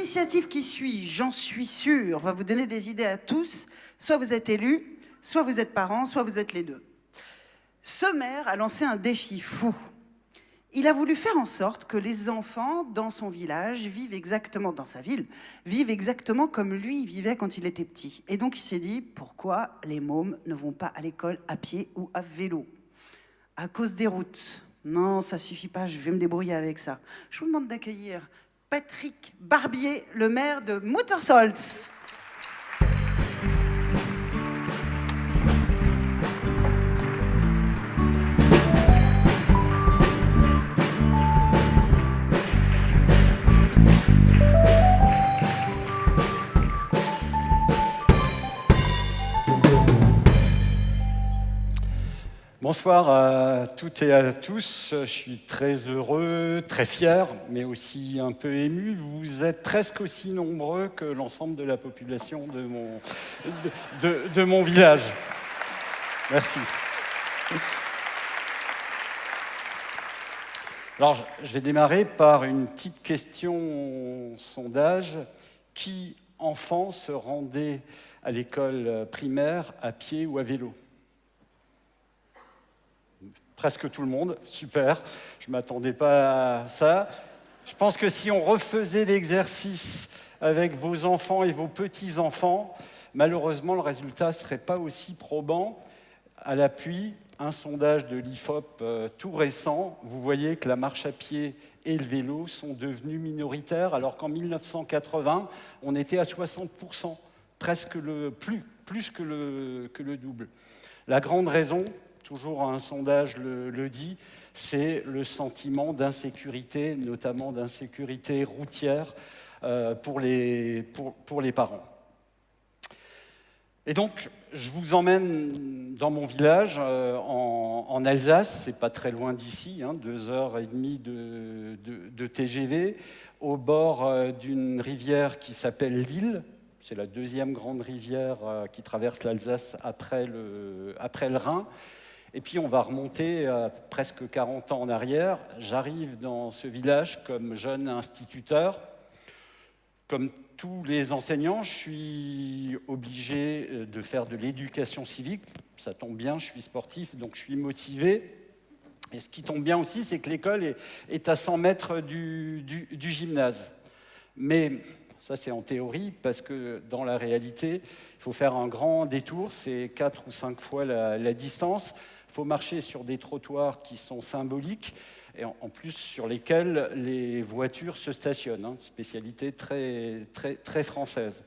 L'initiative qui suit, j'en suis sûre, va vous donner des idées à tous. Soit vous êtes élus, soit vous êtes parents, soit vous êtes les deux. Ce maire a lancé un défi fou. Il a voulu faire en sorte que les enfants dans son village vivent exactement, dans sa ville, vivent exactement comme lui vivait quand il était petit. Et donc il s'est dit, pourquoi les mômes ne vont pas à l'école à pied ou à vélo? À cause des routes. Non, ça suffit pas, je vais me débrouiller avec ça. Je vous demande d'accueillir Patrick Barbier, le maire de Muttersholtz. Bonsoir à toutes et à tous. Je suis très heureux, très fier, mais aussi un peu ému. Vous êtes presque aussi nombreux que l'ensemble de la population de mon village. Merci. Alors, je vais démarrer par une petite question sondage. Qui, enfant, se rendait à l'école primaire à pied ou à vélo ? Presque tout le monde, super, je ne m'attendais pas à ça. Je pense que si on refaisait l'exercice avec vos enfants et vos petits-enfants, malheureusement, le résultat ne serait pas aussi probant. À l'appui, un sondage de l'IFOP tout récent, vous voyez que la marche à pied et le vélo sont devenus minoritaires, alors qu'en 1980, on était à 60%, presque plus que le double. La grande raison, toujours un sondage le dit, c'est le sentiment d'insécurité, notamment d'insécurité routière pour les parents. Et donc, je vous emmène dans mon village, en Alsace, c'est pas très loin d'ici, 2h30 de TGV, au bord d'une rivière qui s'appelle l'Ill. C'est la deuxième grande rivière qui traverse l'Alsace après le Rhin. Et puis on va remonter presque 40 ans en arrière. J'arrive dans ce village comme jeune instituteur. Comme tous les enseignants, je suis obligé de faire de l'éducation civique. Ça tombe bien, je suis sportif, donc je suis motivé. Et ce qui tombe bien aussi, c'est que l'école est à 100 mètres du gymnase. Mais ça, c'est en théorie, parce que dans la réalité, il faut faire un grand détour, c'est 4 ou 5 fois la distance. Il faut marcher sur des trottoirs qui sont symboliques, et en plus sur lesquels les voitures se stationnent, spécialité très, très, très française.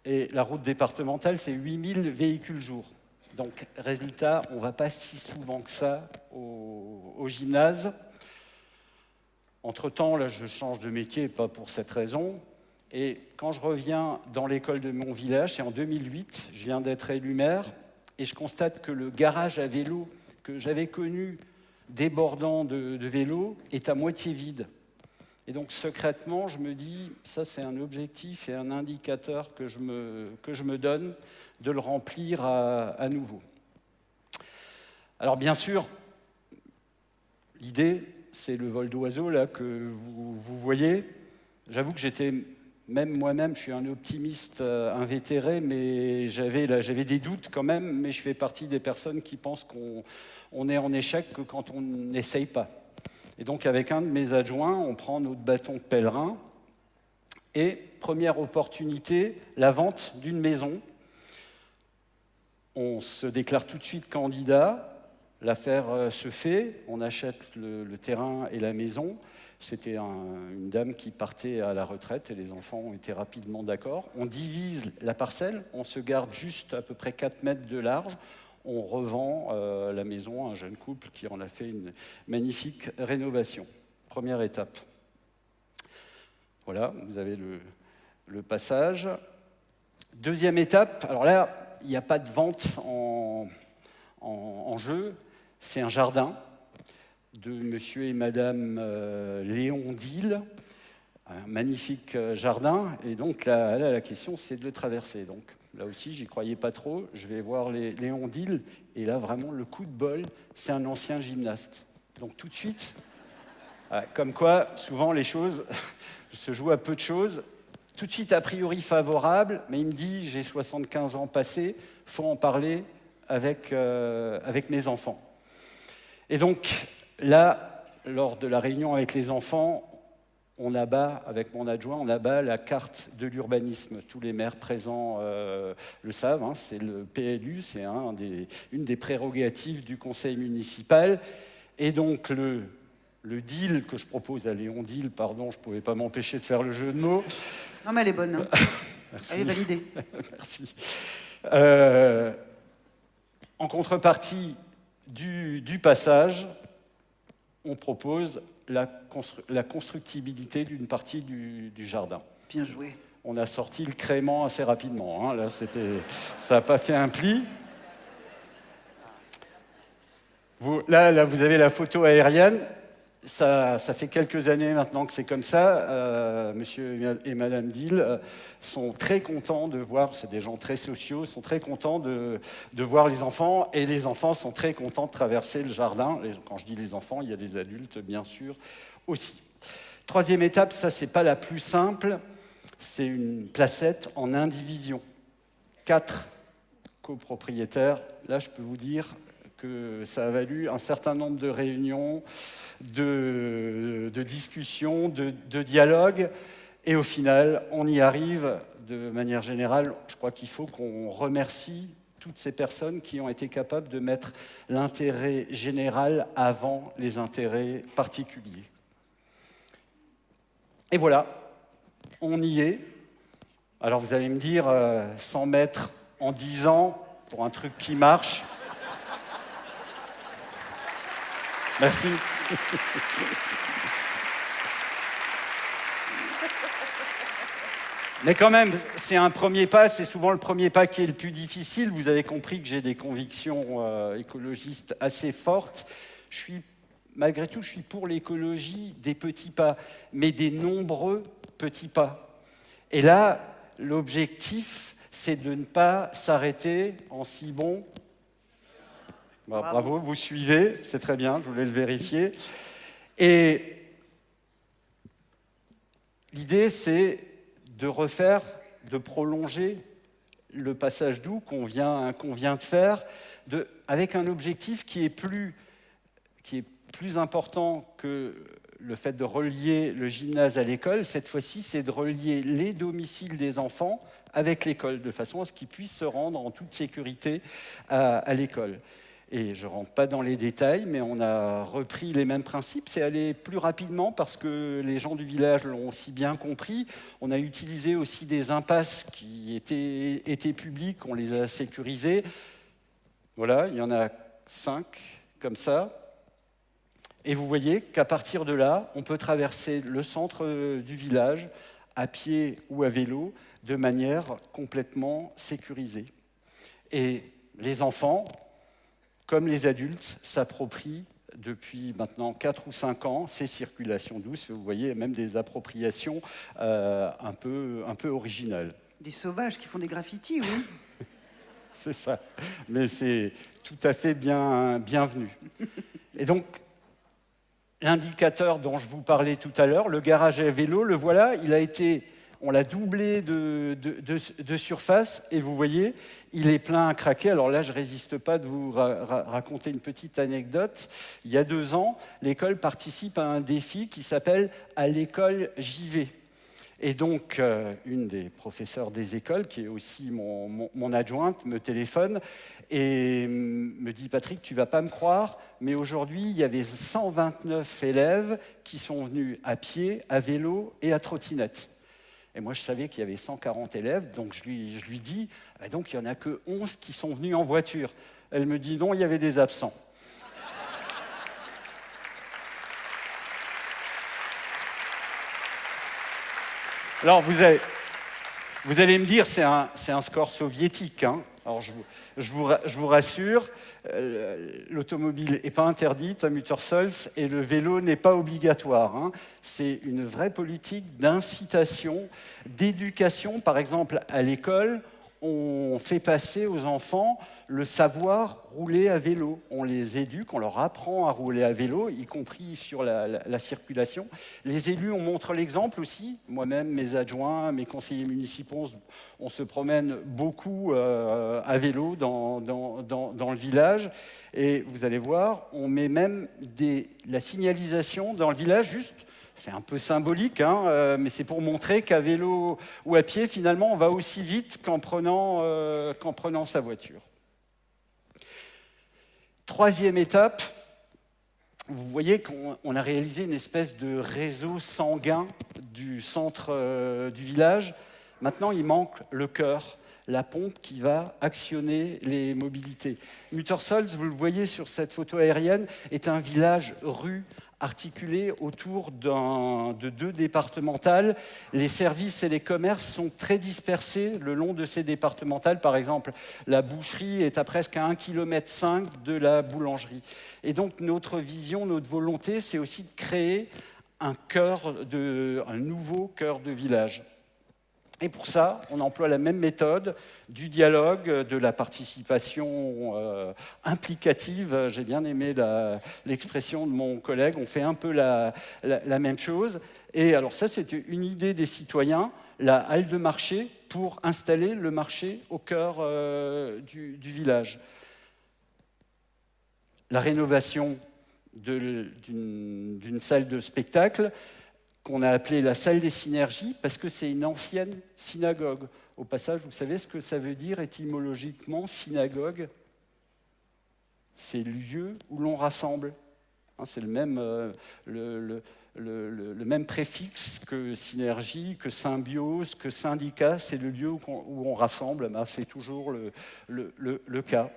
Et la route départementale, c'est 8000 véhicules jour. Donc, résultat, on ne va pas si souvent que ça au gymnase. Entre-temps, là, je change de métier, pas pour cette raison. Et quand je reviens dans l'école de mon village, c'est en 2008, je viens d'être élu maire, et je constate que le garage à vélo que j'avais connu débordant de vélos est à moitié vide. Et donc, secrètement, je me dis, ça, c'est un objectif et un indicateur que je me donne de le remplir à nouveau. Alors, bien sûr, l'idée, c'est le vol d'oiseau là que vous voyez. J'avoue que j'étais, même moi-même, je suis un optimiste invétéré, mais j'avais des doutes quand même, mais je fais partie des personnes qui pensent qu'on est en échec que quand on n'essaye pas. Et donc avec un de mes adjoints, on prend notre bâton de pèlerin, et première opportunité, la vente d'une maison. On se déclare tout de suite candidat. L'affaire se fait, on achète le terrain et la maison. C'était une dame qui partait à la retraite et les enfants ont été rapidement d'accord. On divise la parcelle, on se garde juste à peu près 4 mètres de large. On revend la maison à un jeune couple qui en a fait une magnifique rénovation. Première étape. Voilà, vous avez le passage. Deuxième étape, alors là, il n'y a pas de vente en jeu. C'est un jardin de monsieur et madame Léon Dille, un magnifique jardin. Et donc là, la question, c'est de le traverser. Donc là aussi, j'y croyais pas trop. Je vais voir Léon Dille. Et là, vraiment, le coup de bol, c'est un ancien gymnaste. Donc tout de suite, Comme quoi, souvent, les choses se jouent à peu de choses. Tout de suite, a priori favorable, mais il me dit, j'ai 75 ans passés, il faut en parler avec mes enfants. Et donc, là, lors de la réunion avec les enfants, on abat, avec mon adjoint, on abat la carte de l'urbanisme. Tous les maires présents le savent, hein, c'est le PLU, c'est une des prérogatives du conseil municipal. Et donc, le deal que je propose à Léon Deal, pardon, je ne pouvais pas m'empêcher de faire le jeu de mots. Non, mais elle est bonne. Hein. Merci. Elle est validée. Merci. En contrepartie du passage, on propose la constructibilité d'une partie du jardin. Bien joué. On a sorti le crément assez rapidement. Hein. Là, ça n'a pas fait un pli. Là, vous avez la photo aérienne. Ça fait quelques années maintenant que c'est comme ça. Monsieur et Madame Deal sont très contents de voir, c'est des gens très sociaux, sont très contents de voir les enfants, et les enfants sont très contents de traverser le jardin. Quand je dis les enfants, il y a des adultes, bien sûr, aussi. Troisième étape, ça, c'est pas la plus simple, c'est une placette en indivision. 4 copropriétaires. Là, je peux vous dire que ça a valu un certain nombre de réunions, de discussions, de dialogues, et au final, on y arrive de manière générale. Je crois qu'il faut qu'on remercie toutes ces personnes qui ont été capables de mettre l'intérêt général avant les intérêts particuliers. Et voilà, on y est. Alors vous allez me dire, 100 mètres en 10 ans, pour un truc qui marche. Merci. Mais quand même, c'est un premier pas, c'est souvent le premier pas qui est le plus difficile. Vous avez compris que j'ai des convictions écologistes assez fortes. Malgré tout, je suis pour l'écologie des petits pas, mais des nombreux petits pas. Et là, l'objectif, c'est de ne pas s'arrêter en si bon. Bravo, vous suivez, c'est très bien, je voulais le vérifier. Et l'idée, c'est de prolonger le passage doux qu'on vient de faire, avec un objectif qui est plus important que le fait de relier le gymnase à l'école. Cette fois-ci, c'est de relier les domiciles des enfants avec l'école, de façon à ce qu'ils puissent se rendre en toute sécurité à l'école. Et je ne rentre pas dans les détails, mais on a repris les mêmes principes. C'est aller plus rapidement parce que les gens du village l'ont aussi bien compris. On a utilisé aussi des impasses qui étaient publiques, on les a sécurisées. Voilà, il y en a 5 comme ça. Et vous voyez qu'à partir de là, on peut traverser le centre du village à pied ou à vélo de manière complètement sécurisée. Et les enfants, comme les adultes, s'approprient depuis maintenant 4 ou 5 ans ces circulations douces. Vous voyez même des appropriations un peu originales. Des sauvages qui font des graffitis, oui. C'est ça, mais c'est tout à fait bienvenu. Et donc, l'indicateur dont je vous parlais tout à l'heure, le garage à vélo, le voilà, on l'a doublé de surface, et vous voyez, il est plein à craquer. Alors là, je ne résiste pas de vous raconter une petite anecdote. Il y a 2 ans, l'école participe à un défi qui s'appelle « À l'école, j'y vais ». Et donc, une des professeurs des écoles, qui est aussi mon adjointe, me téléphone et me dit « Patrick, tu ne vas pas me croire, mais aujourd'hui, il y avait 129 élèves qui sont venus à pied, à vélo et à trottinette. » Et moi, je savais qu'il y avait 140 élèves, donc je lui dis « Donc, il n'y en a que 11 qui sont venus en voiture. » Elle me dit « Non, il y avait des absents. » Alors, vous allez me dire, c'est un score soviétique. Hein. Alors, je vous rassure, l'automobile n'est pas interdite à Muttersols et le vélo n'est pas obligatoire. Hein. C'est une vraie politique d'incitation, d'éducation. Par exemple, à l'école, on fait passer aux enfants le savoir rouler à vélo. On les éduque, on leur apprend à rouler à vélo, y compris sur la circulation. Les élus, on montre l'exemple aussi. Moi-même, mes adjoints, mes conseillers municipaux, on se promène beaucoup à vélo dans le village. Et vous allez voir, on met même la signalisation dans le village juste. C'est un peu symbolique, hein, mais c'est pour montrer qu'à vélo ou à pied, finalement, on va aussi vite qu'en prenant sa voiture. Troisième étape, vous voyez qu'on a réalisé une espèce de réseau sanguin du centre du village. Maintenant, il manque le cœur, la pompe qui va actionner les mobilités. Muttersholtz, vous le voyez sur cette photo aérienne, est un village-rue articulé autour de 2 départementales. Les services et les commerces sont très dispersés le long de ces départementales. Par exemple, la boucherie est à presque 1,5 km de la boulangerie. Et donc, notre vision, notre volonté, c'est aussi de créer un nouveau cœur de village. Et pour ça, on emploie la même méthode du dialogue, de la participation implicative. J'ai bien aimé l'expression de mon collègue. On fait un peu la même chose. Et alors ça, c'est une idée des citoyens, la halle de marché, pour installer le marché au cœur du village. La rénovation d'une salle de spectacle, qu'on a appelée la salle des synergies, parce que c'est une ancienne synagogue. Au passage, vous savez ce que ça veut dire étymologiquement, synagogue? C'est lieu où l'on rassemble. C'est le même préfixe que synergie, que symbiose, que syndicat. C'est le lieu où on rassemble. C'est toujours le cas.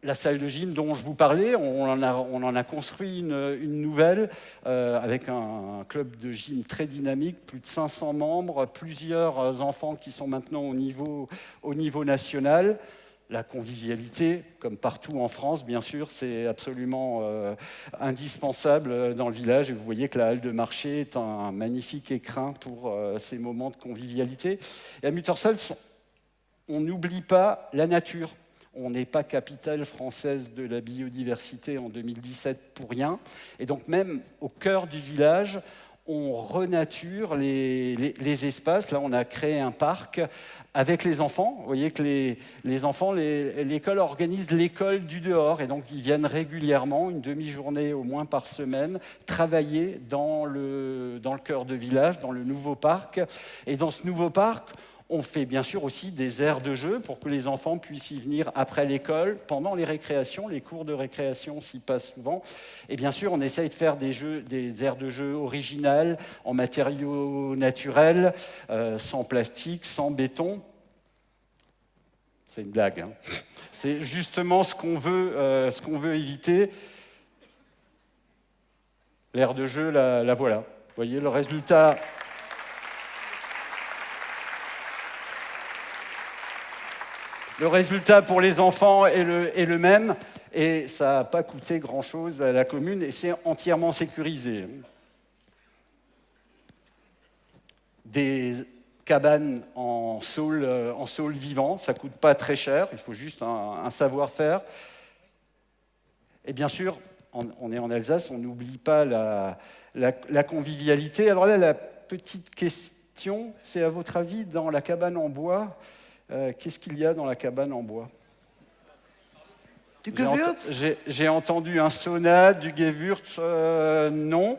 La salle de gym dont je vous parlais, on en a construit une nouvelle avec un club de gym très dynamique, plus de 500 membres, plusieurs enfants qui sont maintenant au niveau national. La convivialité, comme partout en France, bien sûr, c'est absolument indispensable dans le village. Et vous voyez que la halle de marché est un magnifique écrin pour ces moments de convivialité. Et à Muttersholtz, on n'oublie pas la nature. On n'est pas capitale française de la biodiversité en 2017 pour rien. Et donc même au cœur du village, on renature les espaces. Là, on a créé un parc avec les enfants. Vous voyez que les enfants, l'école organise l'école du dehors. Et donc, ils viennent régulièrement, une demi-journée au moins par semaine, travailler dans le cœur de village, dans le nouveau parc. Et dans ce nouveau parc, on fait bien sûr aussi des aires de jeu pour que les enfants puissent y venir après l'école, pendant les récréations. Les cours de récréation s'y passent souvent. Et bien sûr, on essaye de faire des aires de jeu originales, en matériaux naturels, sans plastique, sans béton. C'est une blague, hein. C'est justement ce qu'on veut éviter. L'aire de jeu, la voilà. Vous voyez, le résultat... Le résultat pour les enfants est le même, et ça n'a pas coûté grand-chose à la commune, et c'est entièrement sécurisé. Des cabanes en saule vivant, ça ne coûte pas très cher, il faut juste un savoir-faire. Et bien sûr, on est en Alsace, on n'oublie pas la convivialité. Alors là, la petite question, c'est à votre avis, dans la cabane en bois, qu'est-ce qu'il y a dans la cabane en bois? Du Gewürz? J'ai entendu un sauna, du Gewürz, non.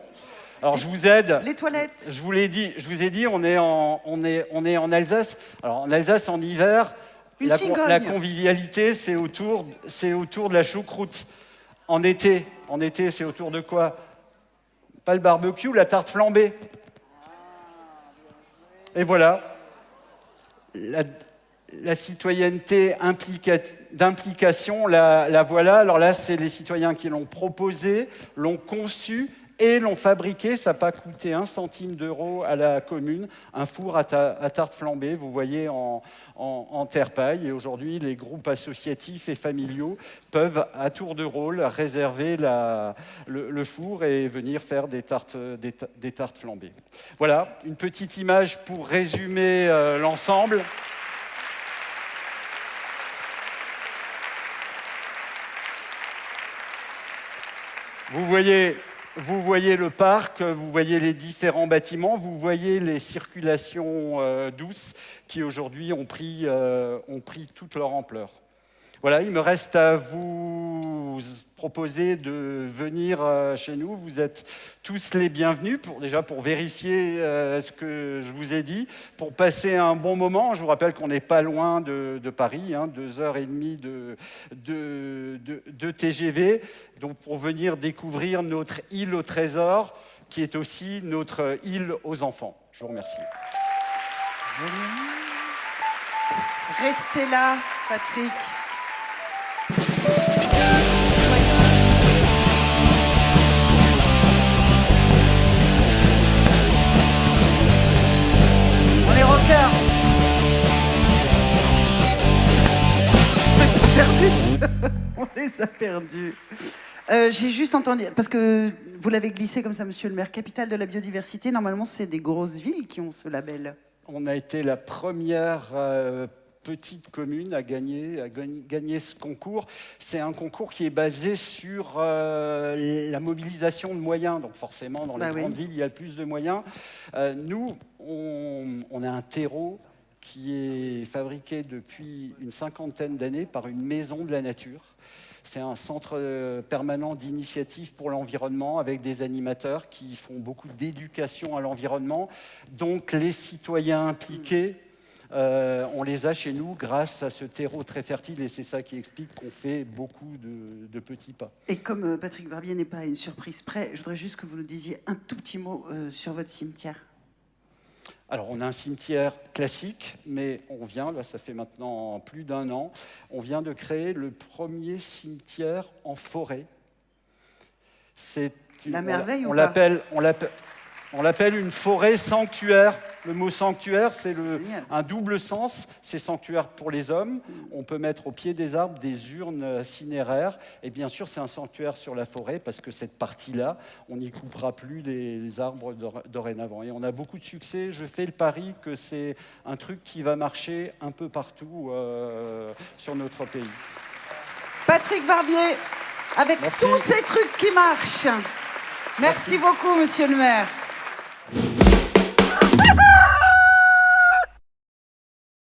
Alors je vous aide. Les toilettes? Je vous ai dit, on est en Alsace. Alors en Alsace, en hiver, la convivialité, c'est autour de la choucroute. En été, c'est autour de quoi? Pas le barbecue, la tarte flambée. Et voilà. La citoyenneté d'implication, la voilà. Alors là, c'est les citoyens qui l'ont proposé, l'ont conçu et l'ont fabriqué. Ça n'a pas coûté 1 centime d'euro à la commune. Un four à tarte flambée, vous voyez, en terre-paille. Et aujourd'hui, les groupes associatifs et familiaux peuvent, à tour de rôle, réserver le four et venir faire des tartes flambées. Voilà, une petite image pour résumer l'ensemble. Vous voyez le parc, vous voyez les différents bâtiments, vous voyez les circulations douces qui aujourd'hui ont pris toute leur ampleur. Voilà, il me reste à vous proposer de venir chez nous. Vous êtes tous les bienvenus, déjà pour vérifier ce que je vous ai dit, pour passer un bon moment. Je vous rappelle qu'on n'est pas loin de Paris, 2h30 de TGV. Donc pour venir découvrir notre île au trésor, qui est aussi notre île aux enfants. Je vous remercie. Restez là, Patrick. On est rockers. On les a perdus. On les a perdus. J'ai juste entendu, parce que vous l'avez glissé comme ça, monsieur le maire, capitale de la biodiversité, normalement c'est des grosses villes qui ont ce label. On a été la première petite commune à gagner ce concours. C'est un concours qui est basé sur la mobilisation de moyens. Donc forcément, dans les grandes villes, il y a le plus de moyens. Nous, on a un terreau qui est fabriqué depuis une cinquantaine d'années par une maison de la nature. C'est un centre permanent d'initiative pour l'environnement avec des animateurs qui font beaucoup d'éducation à l'environnement. Donc les citoyens impliqués, on les a chez nous grâce à ce terreau très fertile et c'est ça qui explique qu'on fait beaucoup de petits pas. Et comme Patrick Barbier n'est pas à une surprise près, je voudrais juste que vous nous disiez un tout petit mot sur votre cimetière. Alors, on a un cimetière classique, mais on vient, là, ça fait maintenant plus d'1 an, on vient de créer le premier cimetière en forêt. C'est la merveille on l'appelle une forêt sanctuaire. Le mot sanctuaire, c'est un double sens. C'est sanctuaire pour les hommes. On peut mettre au pied des arbres des urnes cinéraires. Et bien sûr, c'est un sanctuaire sur la forêt parce que cette partie-là, on n'y coupera plus les arbres dorénavant. Et on a beaucoup de succès. Je fais le pari que c'est un truc qui va marcher un peu partout sur notre pays. Patrick Barbier, avec tous ces trucs qui marchent. Merci beaucoup, monsieur le maire.